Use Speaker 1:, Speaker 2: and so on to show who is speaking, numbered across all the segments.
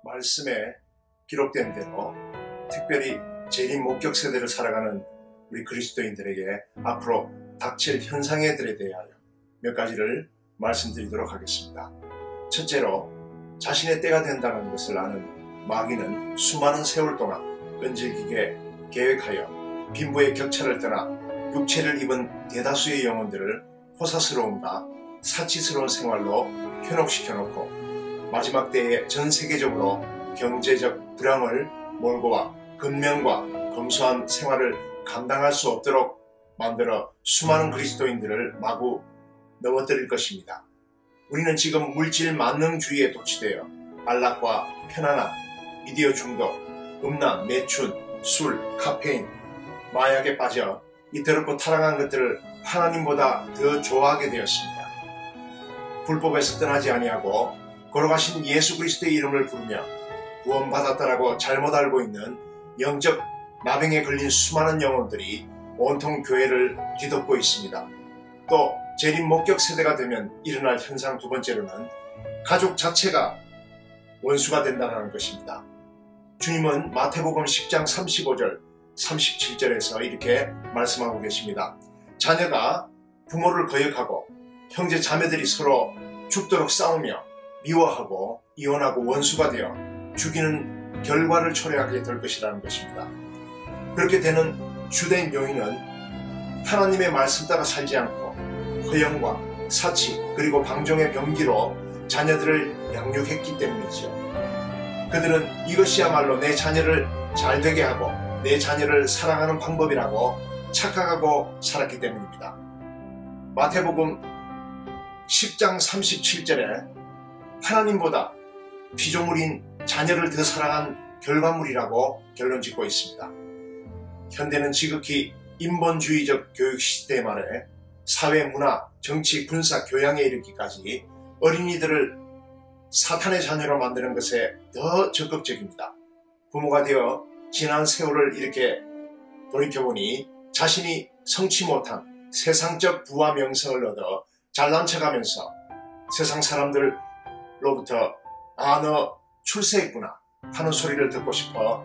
Speaker 1: 말씀에 기록된 대로 특별히 재림 목격 세대를 살아가는 우리 그리스도인들에게 앞으로 닥칠 현상들에 대하여 몇 가지를 말씀드리도록 하겠습니다. 첫째로, 자신의 때가 된다는 것을 아는 마귀는 수많은 세월 동안 끈질기게 계획하여 빈부의 격차를 떠나 육체를 입은 대다수의 영혼들을 호사스러움과 사치스러운 생활로 현혹시켜놓고 마지막 때에 전 세계적으로 경제적 불황을 몰고 와 근면과 검소한 생활을 감당할 수 없도록 만들어 수많은 그리스도인들을 마구 넘어뜨릴 것입니다. 우리는 지금 물질 만능주의에 도취되어 안락과 편안함, 미디어 중독, 음란, 매춘, 술, 카페인, 마약에 빠져 이 더럽고 타락한 것들을 하나님보다 더 좋아하게 되었습니다. 불법에서 떠나지 아니하고 걸어가신 예수 그리스도의 이름을 부르며 구원받았다라고 잘못 알고 있는 영적 나병에 걸린 수많은 영혼들이 온통 교회를 뒤덮고 있습니다. 또 재림 목격 세대가 되면 일어날 현상 두 번째로는 가족 자체가 원수가 된다는 것입니다. 주님은 마태복음 10장 35절 37절에서 이렇게 말씀하고 계십니다. 자녀가 부모를 거역하고 형제 자매들이 서로 죽도록 싸우며 미워하고 이혼하고 원수가 되어 죽이는 결과를 초래하게 될 것이라는 것입니다. 그렇게 되는 주된 요인은 하나님의 말씀 따라 살지 않고 허영과 사치 그리고 방종의 병기로 자녀들을 양육했기 때문이지요. 그들은 이것이야말로 내 자녀를 잘되게 하고 내 자녀를 사랑하는 방법이라고 착각하고 살았기 때문입니다. 마태복음 10장 37절에 하나님보다 피조물인 자녀를 더 사랑한 결과물이라고 결론 짓고 있습니다. 현대는 지극히 인본주의적 교육 시스템 아래 사회, 문화, 정치, 군사, 교양에 이르기까지 어린이들을 사탄의 자녀로 만드는 것에 더 적극적입니다. 부모가 되어 지난 세월을 이렇게 돌이켜보니 자신이 성취 못한 세상적 부와 명성을 얻어 잘난 척하면서 세상 사람들로부터 너 출세했구나 하는 소리를 듣고 싶어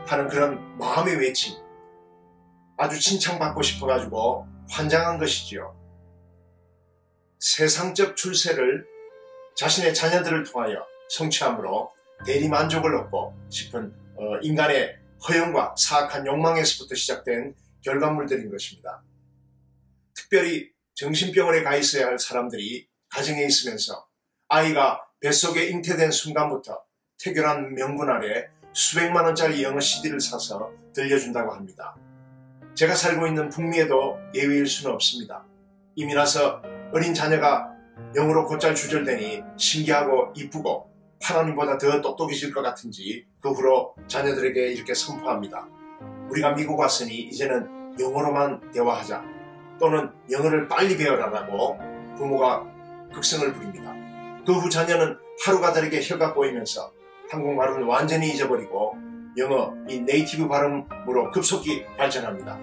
Speaker 1: 하는 그런 마음의 외침, 아주 칭찬받고 싶어가지고 환장한 것이지요. 세상적 출세를 자신의 자녀들을 통하여 성취함으로 대리만족을 얻고 싶은 인간의 허영과 사악한 욕망에서부터 시작된 결과물들인 것입니다. 특별히 정신병원에 가 있어야 할 사람들이 가정에 있으면서 아이가 뱃속에 잉태된 순간부터 태교란 명분 아래 수백만 원짜리 영어 CD를 사서 들려준다고 합니다. 제가 살고 있는 북미에도 예외일 수는 없습니다. 이미 나서 어린 자녀가 영어로 곧잘 주절되니 신기하고 이쁘고 하나님보다 더 똑똑해질 것 같은지 그 후로 자녀들에게 이렇게 선포합니다. 우리가 미국 왔으니 이제는 영어로만 대화하자, 또는 영어를 빨리 배워라라고 부모가 극성을 부립니다. 그 후 자녀는 하루가 다르게 혀가 꼬이면서 한국말은 완전히 잊어버리고 영어, 이 네이티브 발음으로 급속히 발전합니다.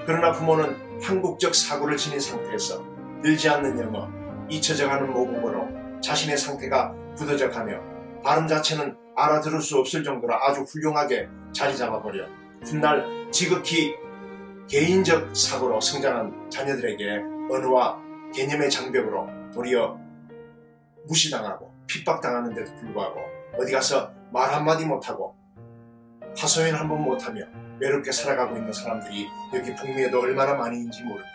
Speaker 1: 그러나 부모는 한국적 사고를 지닌 상태에서 늘지 않는 영어, 잊혀져가는 모국어로 자신의 상태가 굳어져가며 발음 자체는 알아들을 수 없을 정도로 아주 훌륭하게 자리 잡아버려 훗날 지극히 개인적 사고로 성장한 자녀들에게 언어와 개념의 장벽으로 도리어 무시당하고 핍박당하는데도 불구하고 어디 가서 말 한마디 못하고 하소연 한번 못하며 외롭게 살아가고 있는 사람들이 여기 북미에도 얼마나 많이인지 모릅니다.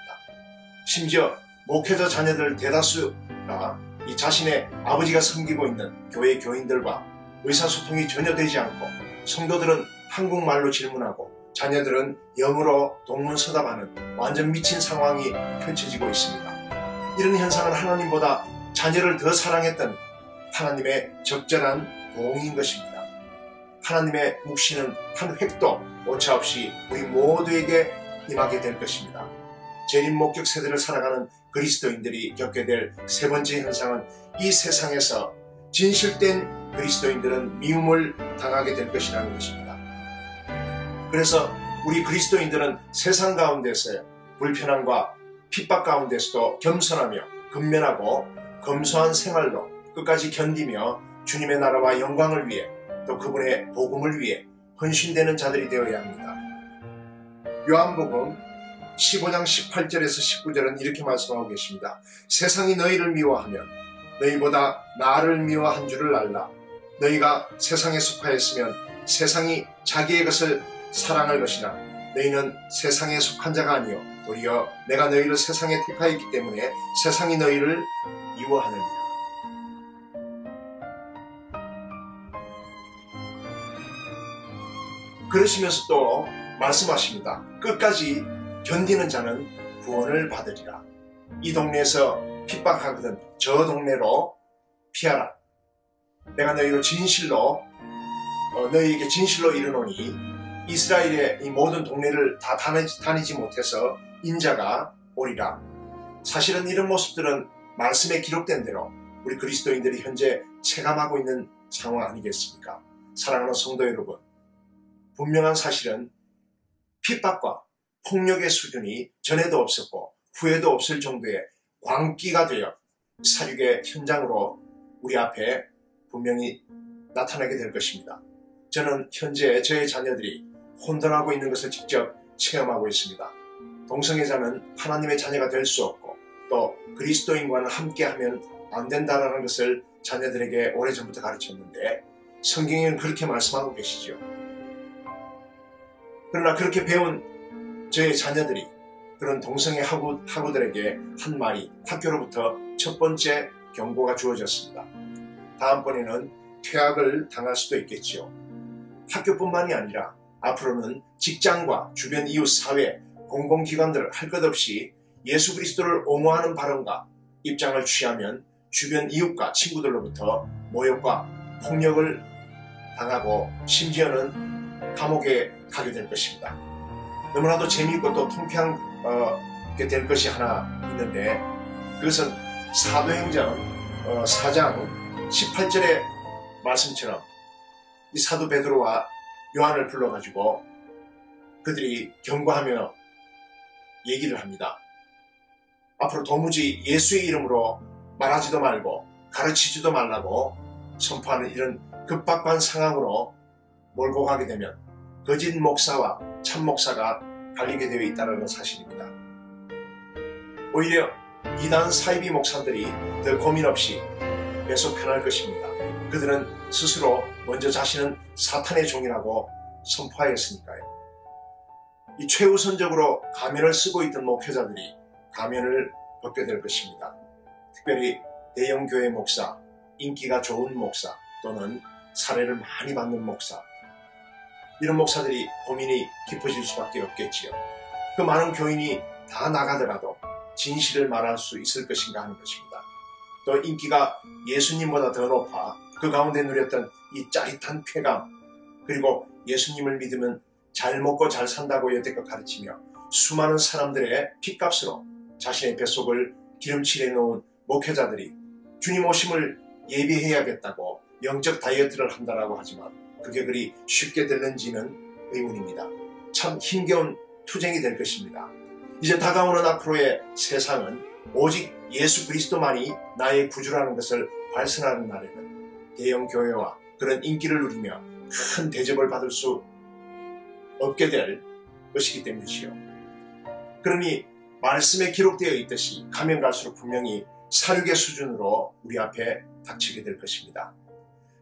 Speaker 1: 심지어 목회자 자녀들 대다수가 이 자신의 아버지가 섬기고 있는 교회 교인들과 의사소통이 전혀 되지 않고 성도들은 한국말로 질문하고 자녀들은 영어로 동문서답하는 완전 미친 상황이 펼쳐지고 있습니다. 이런 현상은 하나님보다 자녀를 더 사랑했던 하나님의 적절한 보응인 것입니다. 하나님의 묵시는 한 획도 오차없이 우리 모두에게 임하게 될 것입니다. 재림 목격 세대를 살아가는 그리스도인들이 겪게 될 세 번째 현상은 이 세상에서 진실된 그리스도인들은 미움을 당하게 될 것이라는 것입니다. 그래서 우리 그리스도인들은 세상 가운데서 불편함과 핍박 가운데서도 겸손하며 근면하고 검소한 생활로 끝까지 견디며 주님의 나라와 영광을 위해 또 그분의 복음을 위해 헌신되는 자들이 되어야 합니다. 요한복음 15장 18절에서 19절은 이렇게 말씀하고 계십니다. 세상이 너희를 미워하면 너희보다 나를 미워한 줄을 알라. 너희가 세상에 속하였으면 세상이 자기의 것을 사랑할 것이나 너희는 세상에 속한 자가 아니요 도리어 내가 너희를 세상에 택하였기 때문에 세상이 너희를 미워하느니라. 그러시면서 또 말씀하십니다. 끝까지 견디는 자는 구원을 받으리라. 이 동네에서 핍박하거든 저 동네로 피하라. 내가 너희로 진실로 너희에게 진실로 이르노니 이스라엘의 이 모든 동네를 다 다니지 못해서 인자가 오리라. 사실은 이런 모습들은 말씀에 기록된 대로 우리 그리스도인들이 현재 체감하고 있는 상황 아니겠습니까? 사랑하는 성도 여러분, 분명한 사실은 핍박과 폭력의 수준이 전에도 없었고 후에도 없을 정도의 광기가 되어 사륙의 현장으로 우리 앞에 분명히 나타나게 될 것입니다. 저는 현재 저의 자녀들이 혼돈하고 있는 것을 직접 체험하고 있습니다. 동성애자는 하나님의 자녀가 될 수 없고 또 그리스도인과는 함께하면 안 된다는 것을 자녀들에게 오래전부터 가르쳤는데 성경에는 그렇게 말씀하고 계시죠. 그러나 그렇게 배운 저의 자녀들이 그런 동성애 학우들에게 한 말이 학교로부터 첫 번째 경고가 주어졌습니다. 다음번에는 퇴학을 당할 수도 있겠지요. 학교뿐만이 아니라 앞으로는 직장과 주변 이웃 사회, 공공기관들 할 것 없이 예수 그리스도를 옹호하는 발언과 입장을 취하면 주변 이웃과 친구들로부터 모욕과 폭력을 당하고 심지어는 감옥에 가게 될 것입니다. 너무나도 재미있고 또 통쾌하게 될 것이 하나 있는데 그것은 사도행전 4장 18절의 말씀처럼 이 사도 베드로와 요한을 불러가지고 그들이 경고하며 얘기를 합니다. 앞으로 도무지 예수의 이름으로 말하지도 말고 가르치지도 말라고 선포하는 이런 급박한 상황으로 몰고 가게 되면 거짓 목사와 참 목사가 갈리게 되어 있다는 사실입니다. 오히려 이단 사이비 목사들이 더 고민 없이 계속 편할 것입니다. 그들은 스스로 먼저 자신은 사탄의 종이라고 선포하였으니까요. 이 최우선적으로 가면을 쓰고 있던 목회자들이 가면을 벗게 될 것입니다. 특별히 대형교회 목사, 인기가 좋은 목사 또는 사례를 많이 받는 목사, 이런 목사들이 고민이 깊어질 수밖에 없겠지요. 그 많은 교인이 다 나가더라도 진실을 말할 수 있을 것인가 하는 것입니다. 또 인기가 예수님보다 더 높아 그 가운데 누렸던 이 짜릿한 쾌감, 그리고 예수님을 믿으면 잘 먹고 잘 산다고 여태껏 가르치며 수많은 사람들의 핏값으로 자신의 뱃속을 기름칠해 놓은 목회자들이 주님 오심을 예비해야겠다고 영적 다이어트를 한다라고 하지만 그게 그리 쉽게 될는지는 의문입니다. 참 힘겨운 투쟁이 될 것입니다. 이제 다가오는 앞으로의 세상은 오직 예수 그리스도만이 나의 구주라는 것을 발선하는 날에는 대형 교회와 그런 인기를 누리며 큰 대접을 받을 수 없게 될 것이기 때문이지요. 그러니 말씀에 기록되어 있듯이 가면 갈수록 분명히 사륙의 수준으로 우리 앞에 닥치게 될 것입니다.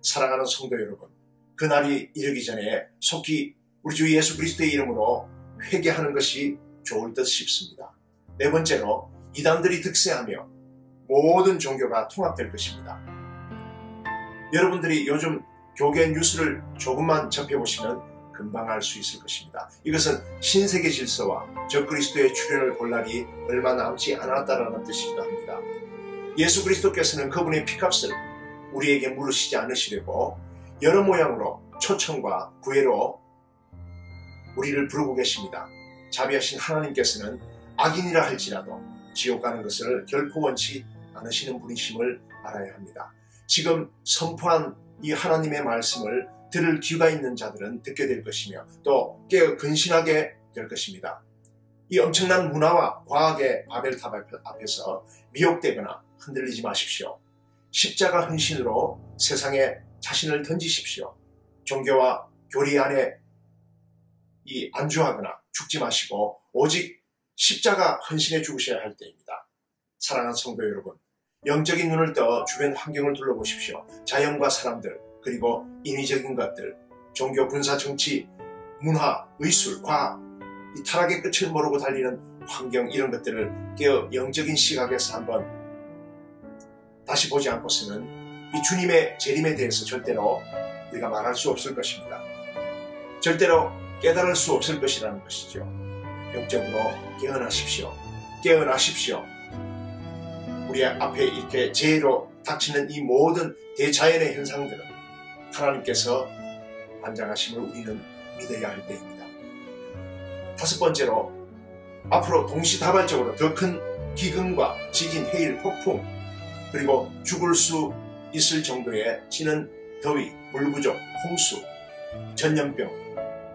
Speaker 1: 사랑하는 성도 여러분, 그날이 이르기 전에 속히 우리 주 예수 그리스도의 이름으로 회개하는 것이 좋을 듯 싶습니다. 네 번째로 이단들이 득세하며 모든 종교가 통합될 것입니다. 여러분들이 요즘 교계 뉴스를 조금만 접해보시면 금방 알 수 있을 것입니다. 이것은 신세계 질서와 적그리스도의 출현을 볼 날이 얼마 남지 않았다라는 뜻이기도 합니다. 예수 그리스도께서는 그분의 피값을 우리에게 물으시지 않으시려고 여러 모양으로 초청과 구애로 우리를 부르고 계십니다. 자비하신 하나님께서는 악인이라 할지라도 지옥 가는 것을 결코 원치 않으시는 분이심을 알아야 합니다. 지금 선포한 이 하나님의 말씀을 들을 귀가 있는 자들은 듣게 될 것이며 또 깨어 근신하게 될 것입니다. 이 엄청난 문화와 과학의 바벨탑 앞에서 미혹되거나 흔들리지 마십시오. 십자가 헌신으로 세상에 자신을 던지십시오. 종교와 교리 안에 안주하거나 죽지 마시고 오직 십자가 헌신해 죽으셔야 할 때입니다. 사랑하는 성도 여러분, 영적인 눈을 떠 주변 환경을 둘러보십시오. 자연과 사람들, 그리고 인위적인 것들, 종교, 군사, 정치, 문화, 의술, 과학, 이 타락의 끝을 모르고 달리는 환경, 이런 것들을 깨어 영적인 시각에서 한번 다시 보지 않고서는 이 주님의 재림에 대해서 절대로 우리가 말할 수 없을 것입니다. 절대로 깨달을 수 없을 것이라는 것이죠. 영적으로 깨어나십시오. 깨어나십시오. 우리 앞에 이렇게 재해로 닥치는 이 모든 대자연의 현상들은 하나님께서 관장하심을 우리는 믿어야 할 때입니다. 다섯 번째로, 앞으로 동시다발적으로 더 큰 기근과 지진, 해일, 폭풍, 그리고 죽을 수 있을 정도의 지는 더위, 물 부족, 홍수, 전염병,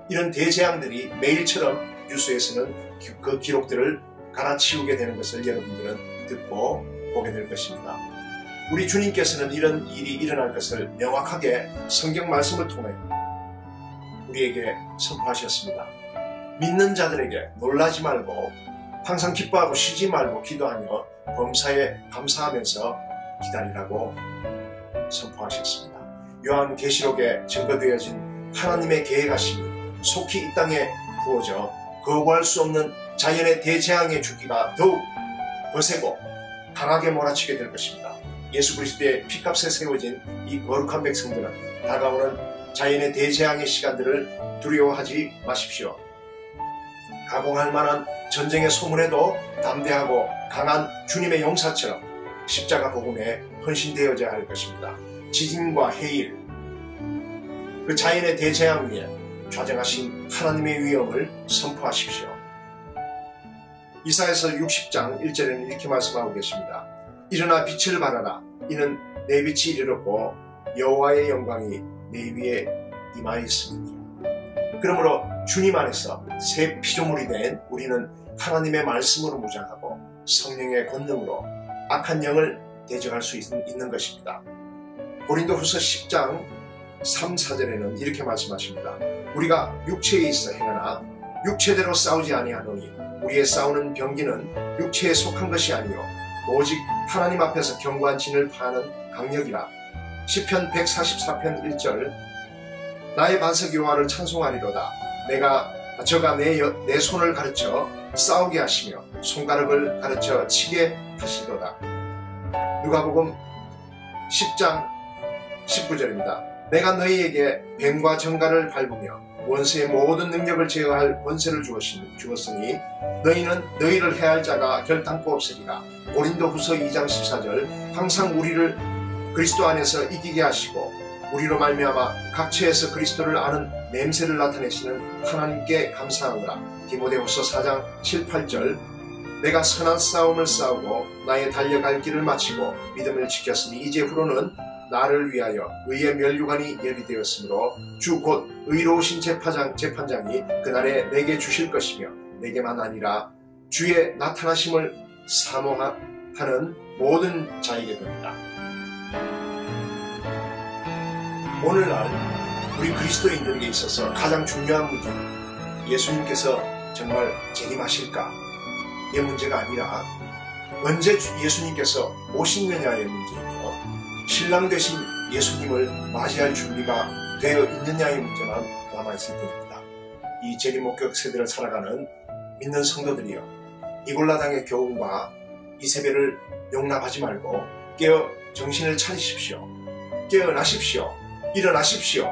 Speaker 1: 이런 대재앙들이 매일처럼 뉴스에서는 그 기록들을 갈아치우게 되는 것을 여러분들은 듣고 보게 될 것입니다. 우리 주님께서는 이런 일이 일어날 것을 명확하게 성경 말씀을 통해 우리에게 선포하셨습니다. 믿는 자들에게 놀라지 말고 항상 기뻐하고 쉬지 말고 기도하며 범사에 감사하면서 기다리라고 선포하셨습니다. 요한계시록에 증거되어진 하나님의 계획하심이 속히 이 땅에 부어져 거부할 수 없는 자연의 대재앙의 주기가 더욱 거세고 강하게 몰아치게 될 것입니다. 예수 그리스도의 피값에 세워진 이 거룩한 백성들은 다가오는 자연의 대재앙의 시간들을 두려워하지 마십시오. 가공할 만한 전쟁의 소문에도 담대하고 강한 주님의 용사처럼 십자가 복음에 헌신되어져야 할 것입니다. 지진과 해일, 그 자연의 대재앙 위에 좌정하신 하나님의 위엄을 선포하십시오. 이사야서 60장 1절에는 이렇게 말씀하고 계십니다. 일어나 빛을 발하라. 이는 내 빛이 이르렀고 여호와의 영광이 내 위에 임하였음이니라. 그러므로 주님 안에서 새 피조물이 된 우리는 하나님의 말씀으로 무장하고 성령의 권능으로 악한 영을 대적할 수 있는 것입니다. 고린도후서 10장 3, 4절에는 이렇게 말씀하십니다. 우리가 육체에 있어 행하나 육체대로 싸우지 아니하노니 우리의 싸우는 병기는 육체에 속한 것이 아니요 오직 하나님 앞에서 견고한 진을 파는 강력이라. 시편 144편 1절 나의 반석 여호와를 찬송하리로다. 저가 내 손을 가르쳐 싸우게 하시며 손가락을 가르쳐 치게 하시도다. 누가복음 10장 19절입니다. 내가 너희에게 뱀과 정갈을 밟으며 원수의 모든 능력을 제어할 권세를 주었으니 너희는 너희를 해할 자가 결단코 없으리라. 고린도후서 2장 14절 항상 우리를 그리스도 안에서 이기게 하시고 우리로 말미암아 각처에서 그리스도를 아는 냄새를 나타내시는 하나님께 감사하노라. 디모데후서 4장 7, 8절 내가 선한 싸움을 싸우고 나의 달려갈 길을 마치고 믿음을 지켰으니 이제후로는 나를 위하여 의의 면류관이 예비되었으므로 주 곧 의로우신 재판장이 그날에 내게 주실 것이며 내게만 아니라 주의 나타나심을 사모하는 모든 자에게 됩니다. 오늘날 우리 그리스도인들에게 있어서 가장 중요한 문제는 예수님께서 정말 재림하실까? 이 문제가 아니라 언제 예수님께서 오시느냐의 문제이며 신랑 되신 예수님을 맞이할 준비가 되어 있느냐의 문제만 남아있을 뿐입니다. 이 재림 목격 세대를 살아가는 믿는 성도들이여, 이골라당의 교훈과 이세벨을 용납하지 말고 깨어 정신을 차리십시오. 깨어나십시오. 일어나십시오.